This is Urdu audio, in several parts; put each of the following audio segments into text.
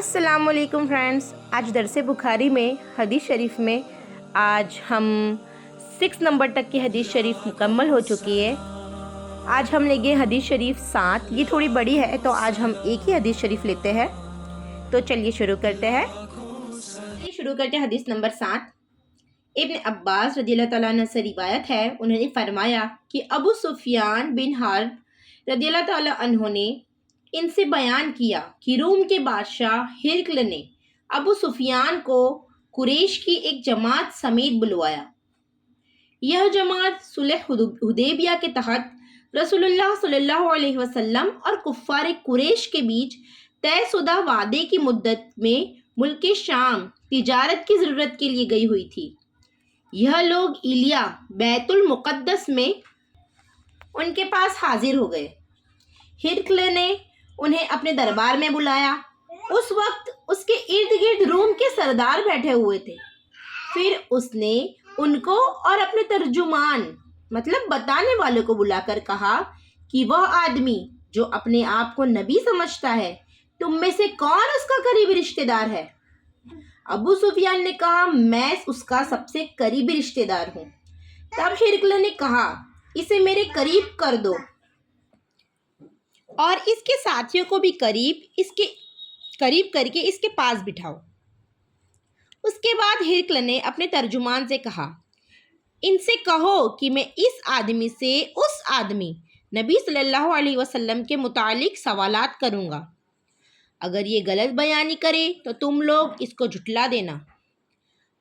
السلام علیکم فرینڈس، آج درس بخاری میں حدیث شریف میں آج ہم 6 نمبر تک کی حدیث شریف مکمل ہو چکی ہے۔ آج ہم لیں گے حدیث شریف 7، یہ تھوڑی بڑی ہے تو آج ہم ایک ہی حدیث شریف لیتے ہیں۔ تو چلیے شروع کرتے ہیں۔ حدیث نمبر 7۔ ابن عباس رضی اللہ تعالیٰ عنہ سے روایت ہے، انہوں نے فرمایا کہ ابو سفیان بن حرب رضی اللہ تعالیٰ عنہ نے ان سے بیان کیا کہ روم کے بادشاہ ہرقل نے ابو سفیان کو قریش کی ایک جماعت سمیت بلوایا۔ یہ جماعت صلح حدیبیہ کے تحت رسول اللہ صلی اللہ علیہ وسلم اور کفار قریش کے بیچ طے شدہ وعدے کی مدت میں ملک شام تجارت کی ضرورت کے لیے گئی ہوئی تھی۔ یہ لوگ ایلیا بیت المقدس میں ان کے پاس حاضر ہو گئے۔ ہرقل نے انہیں اپنے دربار میں بلایا۔ اس وقت اس کے ارد گرد روم کے سردار بیٹھے ہوئے تھے۔ پھر اس نے ان کو اور اپنے ترجمان مطلب بتانے والوں کو بلا کر کہا کہ وہ آدمی جو اپنے آپ کو نبی سمجھتا ہے، تم میں سے کون اس کا قریبی رشتہ دار ہے؟ ابو سفیان نے کہا، میں اس کا سب سے قریبی رشتہ دار ہوں۔ تب ہرقل نے کہا، اسے میرے قریب کر دو اور اس کے ساتھیوں کو بھی قریب کر کے اس کے پاس بٹھاؤ۔ اس کے بعد ہرقل نے اپنے ترجمان سے کہا، ان سے کہو کہ میں اس آدمی سے اس آدمی نبی صلی اللہ علیہ وسلم کے متعلق سوالات کروں گا۔ اگر یہ غلط بیانی کرے تو تم لوگ اس کو جھٹلا دینا۔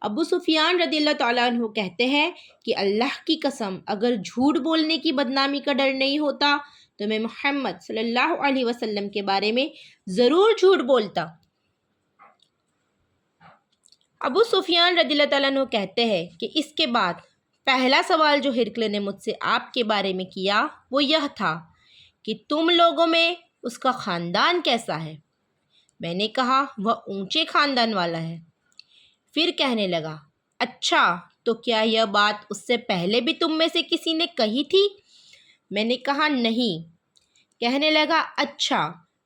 ابو سفیان رضی اللہ تعالیٰ عنہ کہتے ہیں کہ اللہ کی قسم، اگر جھوٹ بولنے کی بدنامی کا ڈر نہیں ہوتا تو میں محمد صلی اللہ علیہ وسلم کے بارے میں ضرور جھوٹ بولتا۔ ابو سفیان رضی اللہ تعالیٰ عنہ کہتے ہیں کہ اس کے بعد پہلا سوال جو ہرقل نے مجھ سے آپ کے بارے میں کیا وہ یہ تھا کہ تم لوگوں میں اس کا خاندان کیسا ہے؟ میں نے کہا، وہ اونچے خاندان والا ہے۔ پھر کہنے لگا، اچھا تو کیا یہ بات اس سے پہلے بھی تم میں سے کسی نے کہی تھی؟ میں نے کہا، نہیں۔ کہنے لگا، اچھا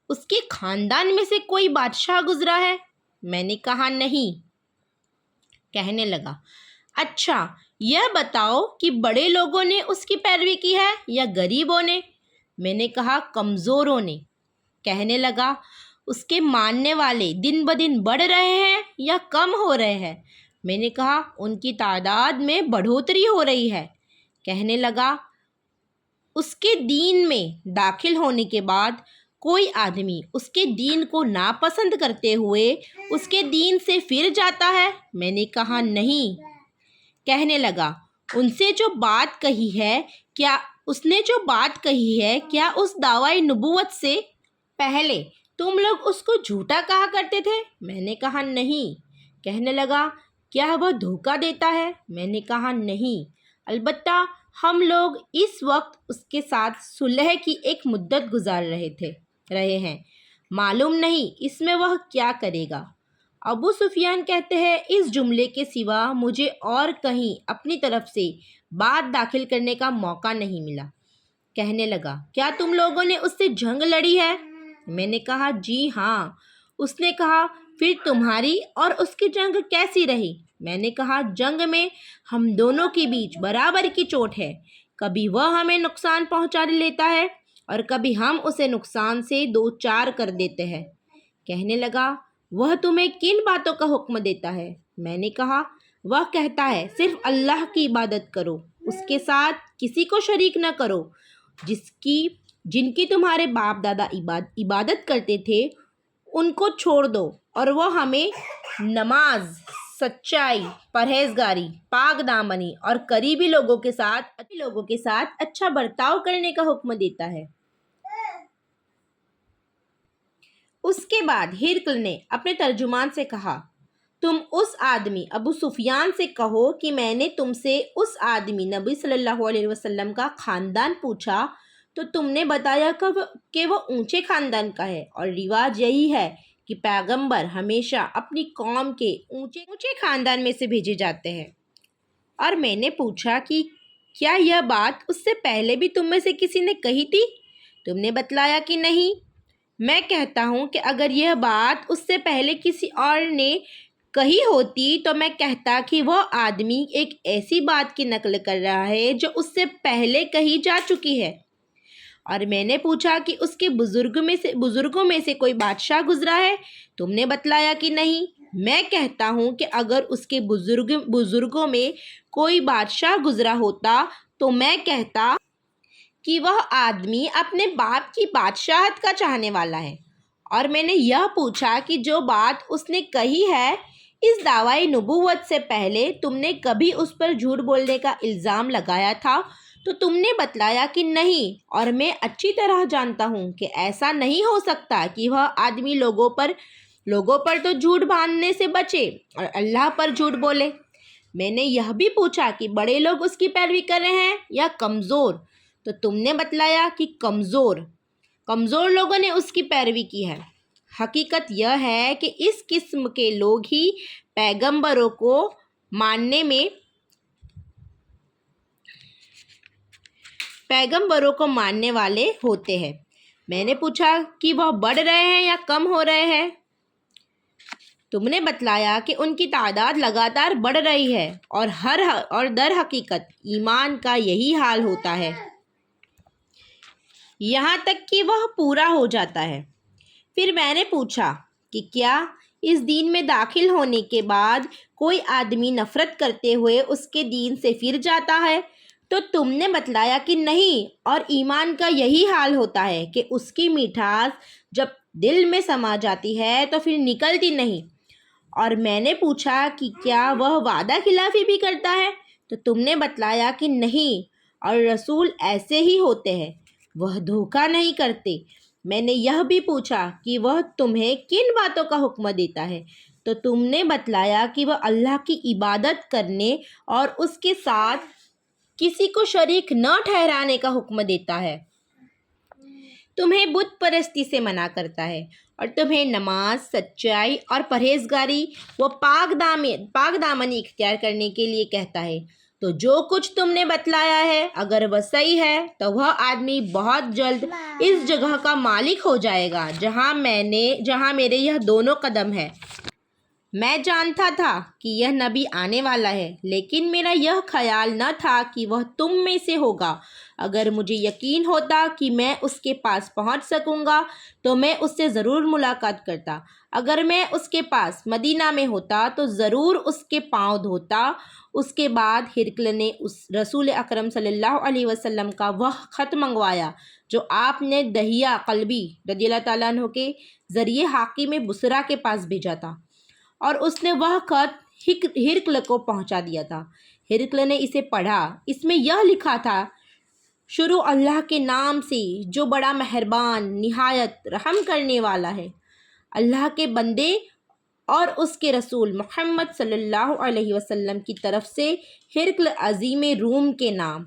اس کے خاندان میں سے کوئی بادشاہ گزرا ہے؟ میں نے کہا، نہیں۔ کہنے لگا، اچھا یہ بتاؤ کہ بڑے لوگوں نے اس کی پیروی کی ہے یا غریبوں نے؟ میں نے کہا، کمزوروں نے۔ کہنے لگا، اس کے ماننے والے دن بدن بڑھ رہے ہیں یا کم ہو رہے ہیں؟ میں نے کہا، ان کی تعداد میں بڑھوتری ہو رہی ہے۔ کہنے لگا، اس کے دین میں داخل ہونے کے بعد کوئی آدمی اس کے دین کو ناپسند کرتے ہوئے اس کے دین سے پھر جاتا ہے؟ میں نے کہا، نہیں۔ کہنے لگا، ان سے جو بات کہی ہے کیا اس دعوی نبوت سے پہلے تم لوگ اس کو جھوٹا کہا کرتے تھے؟ میں نے کہا، نہیں۔ کہنے لگا، کیا وہ دھوکہ دیتا ہے؟ میں نے کہا، نہیں، البتہ ہم لوگ اس وقت اس کے ساتھ صلح کی ایک مدت گزار رہے ہیں، معلوم نہیں اس میں وہ کیا کرے گا۔ ابو سفیان کہتے ہیں، اس جملے کے سوا مجھے اور کہیں اپنی طرف سے بات داخل کرنے کا موقع نہیں ملا۔ کہنے لگا، کیا تم لوگوں نے اس سے جنگ لڑی ہے؟ میں نے کہا، جی ہاں۔ اس نے کہا، پھر تمہاری اور اس کی جنگ کیسی رہی؟ میں نے کہا، جنگ میں ہم دونوں کے بیچ برابر کی چوٹ ہے، کبھی وہ ہمیں نقصان پہنچا لیتا ہے اور کبھی ہم اسے نقصان سے دوچار کر دیتے ہیں۔ کہنے لگا، وہ تمہیں کن باتوں کا حکم دیتا ہے؟ میں نے کہا، وہ کہتا ہے صرف اللہ کی عبادت کرو، اس کے ساتھ کسی کو شریک نہ کرو، جن کی تمہارے باپ دادا عبادت کرتے تھے ان کو چھوڑ دو، اور وہ ہمیں نماز، سچائی، پرہیزگاری، پاک دامنی اور قریبی لوگوں کے ساتھ اچھا برتاؤ کرنے کا حکم دیتا ہے۔ اس کے بعد ہرقل نے اپنے ترجمان سے کہا، تم اس آدمی ابو سفیان سے کہو کہ میں نے تم سے اس آدمی نبی صلی اللہ علیہ وسلم کا خاندان پوچھا تو تم نے بتایا کہ وہ اونچے خاندان کا ہے، اور رواج یہی ہے کہ پیغمبر ہمیشہ اپنی قوم کے اونچے خاندان میں سے بھیجے جاتے ہیں۔ اور میں نے پوچھا کہ کیا یہ بات اس سے پہلے بھی تم میں سے کسی نے کہی تھی؟ تم نے بتلایا کہ نہیں۔ میں کہتا ہوں کہ اگر یہ بات اس سے پہلے کسی اور نے کہی ہوتی تو میں کہتا کہ وہ آدمی ایک ایسی بات کی نقل کر رہا ہے جو اس سے پہلے کہی جا چکی ہے۔ اور میں نے پوچھا کہ اس کے بزرگوں میں سے کوئی بادشاہ گزرا ہے؟ تم نے بتلایا کہ نہیں۔ میں کہتا ہوں کہ اگر اس کے بزرگوں میں کوئی بادشاہ گزرا ہوتا تو میں کہتا کہ وہ آدمی اپنے باپ کی بادشاہت کا چاہنے والا ہے۔ اور میں نے یہ پوچھا کہ جو بات اس نے کہی ہے اس دعوی نبوت سے پہلے تم نے کبھی اس پر جھوٹ بولنے کا الزام لگایا تھا؟ تو تم نے بتلایا کہ نہیں، اور میں اچھی طرح جانتا ہوں کہ ایسا نہیں ہو سکتا کہ وہ آدمی لوگوں پر تو جھوٹ باندھنے سے بچے اور اللہ پر جھوٹ بولے۔ میں نے یہ بھی پوچھا کہ بڑے لوگ اس کی پیروی کر رہے ہیں یا کمزور؟ تو تم نے بتلایا کہ کمزور لوگوں نے اس کی پیروی کی ہے۔ حقیقت یہ ہے کہ اس قسم کے لوگ ہی پیغمبروں کو ماننے والے ہوتے ہیں۔ میں نے پوچھا کہ وہ بڑھ رہے ہیں یا کم ہو رہے ہیں؟ تم نے بتلایا کہ ان کی تعداد لگاتار بڑھ رہی ہے اور در حقیقت ایمان کا یہی حال ہوتا ہے یہاں تک کہ وہ پورا ہو جاتا ہے۔ پھر میں نے پوچھا کہ کیا اس دین میں داخل ہونے کے بعد کوئی آدمی نفرت کرتے ہوئے اس کے دین سے پھر جاتا ہے؟ تو تم نے بتلایا کہ نہیں، اور ایمان کا یہی حال ہوتا ہے کہ اس کی مٹھاس جب دل میں سما جاتی ہے تو پھر نکلتی نہیں۔ اور میں نے پوچھا کہ کیا وہ وعدہ خلافی بھی کرتا ہے؟ تو تم نے بتلایا کہ نہیں، اور رسول ایسے ہی ہوتے ہیں، وہ دھوکہ نہیں کرتے۔ میں نے یہ بھی پوچھا کہ وہ تمہیں کن باتوں کا حکم دیتا ہے؟ تو تم نے بتلایا کہ وہ اللہ کی عبادت کرنے اور اس کے ساتھ کسی کو شریک نہ ٹھہرانے کا حکم دیتا ہے، تمہیں بت پرستی سے منع کرتا ہے، اور تمہیں نماز، سچائی اور پرہیزگاری و پاک دامنی اختیار کرنے کے لیے کہتا ہے۔ تو جو کچھ تم نے بتلایا ہے اگر وہ صحیح ہے تو وہ آدمی بہت جلد اس جگہ کا مالک ہو جائے گا جہاں میرے یہ دونوں قدم ہیں۔ میں جانتا تھا کہ یہ نبی آنے والا ہے، لیکن میرا یہ خیال نہ تھا کہ وہ تم میں سے ہوگا۔ اگر مجھے یقین ہوتا کہ میں اس کے پاس پہنچ سکوں گا تو میں اس سے ضرور ملاقات کرتا۔ اگر میں اس کے پاس مدینہ میں ہوتا تو ضرور اس کے پاؤں دھوتا۔ اس کے بعد ہرقل نے رسول اکرم صلی اللہ علیہ وسلم کا وہ خط منگوایا جو آپ نے دحیہ قلبی رضی اللہ تعالیٰ عنہ کے ذریعے حاکم بصرہ کے پاس بھیجا تھا، اور اس نے وہ خط ہرقل کو پہنچا دیا تھا۔ ہرقل نے اسے پڑھا۔ اس میں یہ لکھا تھا: شروع اللہ کے نام سے جو بڑا مہربان نہایت رحم کرنے والا ہے۔ اللہ کے بندے اور اس کے رسول محمد صلی اللہ علیہ وسلم کی طرف سے ہرقل عظیم روم کے نام،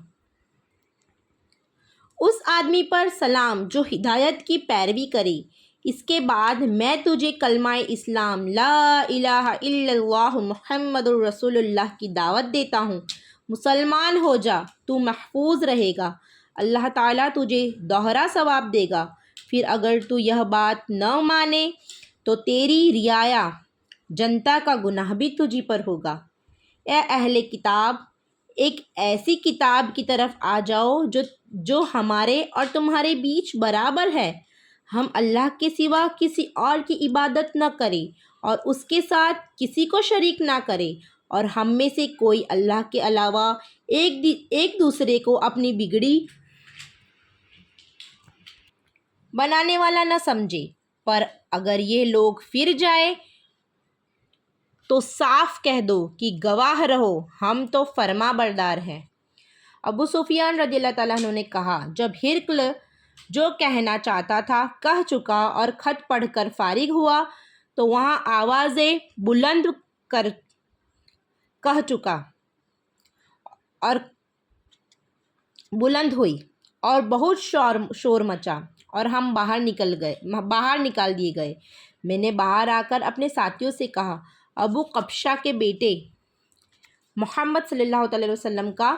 اس آدمی پر سلام جو ہدایت کی پیروی کرے۔ اس کے بعد میں تجھے کلمہ اسلام لا الہ الا اللہ محمد الرسول اللہ کی دعوت دیتا ہوں۔ مسلمان ہو جا، تو محفوظ رہے گا، اللہ تعالیٰ تجھے دوہرا ثواب دے گا۔ پھر اگر تو یہ بات نہ مانے تو تیری رعایا جنتا کا گناہ بھی تجھی پر ہوگا۔ اے اہل کتاب، ایک ایسی کتاب کی طرف آ جاؤ جو ہمارے اور تمہارے بیچ برابر ہے۔ ہم اللہ کے سوا کسی اور کی عبادت نہ کریں اور اس کے ساتھ کسی کو شریک نہ کریں، اور ہم میں سے کوئی اللہ کے علاوہ ایک دوسرے کو اپنی بگڑی بنانے والا نہ سمجھے۔ پر اگر یہ لوگ پھر جائیں تو صاف کہہ دو کہ گواہ رہو ہم تو فرما بردار ہیں۔ ابو سفیان رضی اللہ تعالیٰ عنہ نے کہا، جب ہرقل جو کہنا چاہتا تھا کہہ چکا اور خط پڑھ کر فارغ ہوا تو وہاں آوازیں بلند ہوئی اور بہت شور مچا اور ہم باہر نکال دیے گئے۔ میں نے باہر آ کر اپنے ساتھیوں سے کہا، ابو قبشہ کے بیٹے محمد صلی اللہ علیہ وسلم کا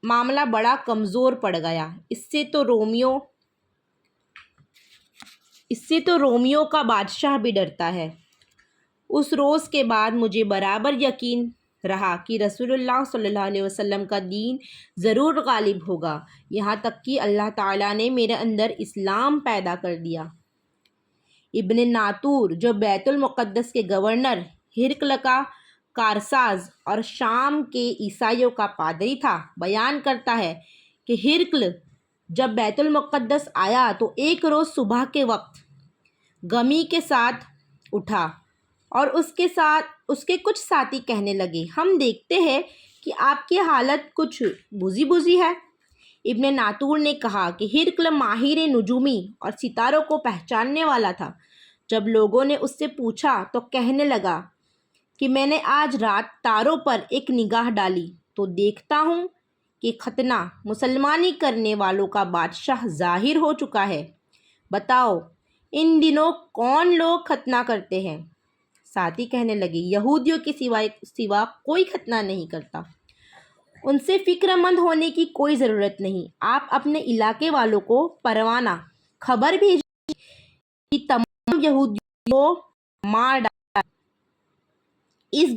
معاملہ بڑا کمزور پڑ گیا، اس سے تو رومیوں اس سے تو رومیوں کا بادشاہ بھی ڈرتا ہے۔ اس روز کے بعد مجھے برابر یقین رہا کہ رسول اللہ صلی اللہ علیہ وسلم کا دین ضرور غالب ہوگا، یہاں تک کہ اللہ تعالیٰ نے میرے اندر اسلام پیدا کر دیا۔ ابن ناطور جو بیت المقدس کے گورنر ہرقل کا کارساز اور شام کے عیسائیوں کا پادری تھا، بیان کرتا ہے کہ ہرقل جب بیت المقدس آیا تو ایک روز صبح کے وقت غمی کے ساتھ اٹھا اور اس کے کچھ ساتھی کہنے لگے، ہم دیکھتے ہیں کہ آپ کی حالت کچھ بوزی ہے۔ ابن ناطور نے کہا کہ ہرقل ماہر نجومی اور ستاروں کو پہچاننے والا تھا۔ جب لوگوں نے اس سے پوچھا تو کہنے لگا کہ میں نے آج رات تاروں پر ایک نگاہ ڈالی تو دیکھتا ہوں کہ ختنہ مسلمانی کرنے والوں کا بادشاہ ظاہر ہو چکا ہے۔ بتاؤ ان دنوں کون لوگ ختنہ کرتے ہیں؟ ساتھی کہنے لگے، یہودیوں کے سوا کوئی ختنہ نہیں کرتا۔ ان سے فکر مند ہونے کی کوئی ضرورت نہیں، آپ اپنے علاقے والوں کو پروانہ خبر بھیجیے کہ تمام یہودیوں کو مار ڈالا۔ اس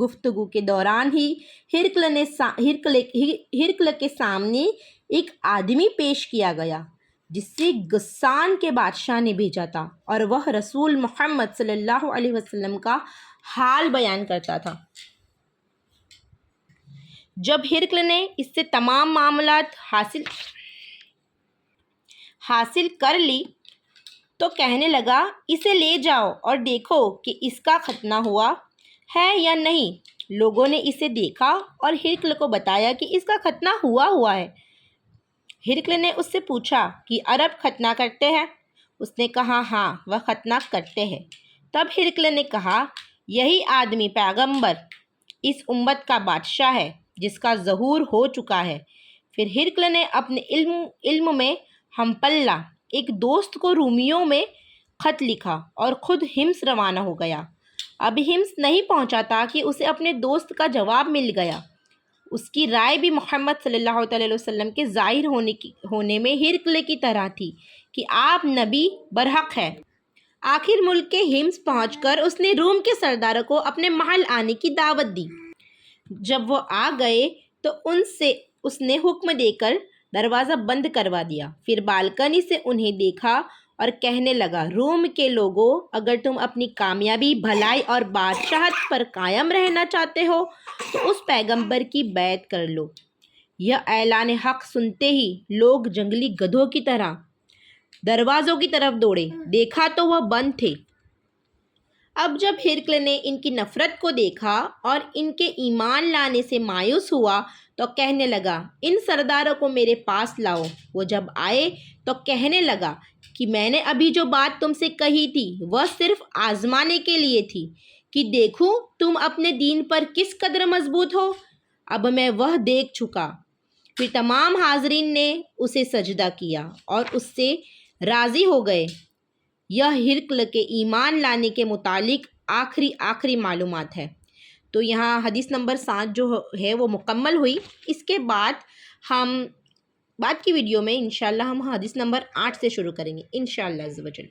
گفتگو کے دوران ہی ہرقل کے سامنے ایک آدمی پیش کیا گیا جس سے غسان کے بادشاہ نے بھیجا تھا، اور وہ رسول محمد صلی اللہ علیہ وسلم کا حال بیان کرتا تھا۔ جب ہرقل نے اس سے تمام معاملات حاصل کر لی تو کہنے لگا، اسے لے جاؤ اور دیکھو کہ اس کا ختنہ ہوا ہے یا نہیں۔ لوگوں نے اسے دیکھا اور ہرقل کو بتایا کہ اس کا ختنہ ہوا ہے۔ ہرقل نے اس سے پوچھا کہ عرب ختنہ کرتے ہیں؟ اس نے کہا ہاں، وہ ختنہ کرتے ہیں۔ تب ہرقل نے کہا، یہی آدمی پیغمبر اس امت کا بادشاہ ہے جس کا ظہور ہو چکا ہے۔ پھر ہرقل نے اپنے علم میں ہم پلہ ایک دوست کو رومیوں میں خط لکھا اور خود حمص روانہ ہو گیا۔ اب حمص نہیں پہنچا تھا کہ اسے اپنے دوست کا جواب مل گیا۔ اس کی رائے بھی محمد صلی اللہ علیہ وسلم کے ظاہر ہونے میں ہرقل کی طرح تھی کہ آپ نبی برحق ہے۔ آخر ملک کے حمص پہنچ کر اس نے روم کے سرداروں کو اپنے محل آنے کی دعوت دی۔ جب وہ آ گئے تو اس نے حکم دے کر دروازہ بند کروا دیا، پھر بالکنی سے انہیں دیکھا اور کہنے لگا، روم کے لوگوں، اگر تم اپنی کامیابی، بھلائی اور بادشاہت پر قائم رہنا چاہتے ہو تو اس پیغمبر کی بیعت کر لو۔ یہ اعلان حق سنتے ہی لوگ جنگلی گدھوں کی طرح دروازوں کی طرف دوڑے، دیکھا تو وہ بند تھے۔ اب جب ہرقل نے ان کی نفرت کو دیکھا اور ان کے ایمان لانے سے مایوس ہوا تو کہنے لگا، ان سرداروں کو میرے پاس لاؤ۔ وہ جب آئے تو کہنے لگا کہ میں نے ابھی جو بات تم سے کہی تھی وہ صرف آزمانے کے لیے تھی کہ دیکھوں تم اپنے دین پر کس قدر مضبوط ہو۔ اب میں وہ دیکھ چکا۔ پھر تمام حاضرین نے اسے سجدہ کیا اور اس سے راضی ہو گئے۔ یہ ہرقل کے ایمان لانے کے متعلق آخری معلومات ہے۔ تو یہاں حدیث نمبر 7 جو ہے وہ مکمل ہوئی۔ اس کے بعد بعد کی ویڈیو میں انشاءاللہ ہم حدیث نمبر 8 سے شروع کریں گے انشاءاللہ عز و جل۔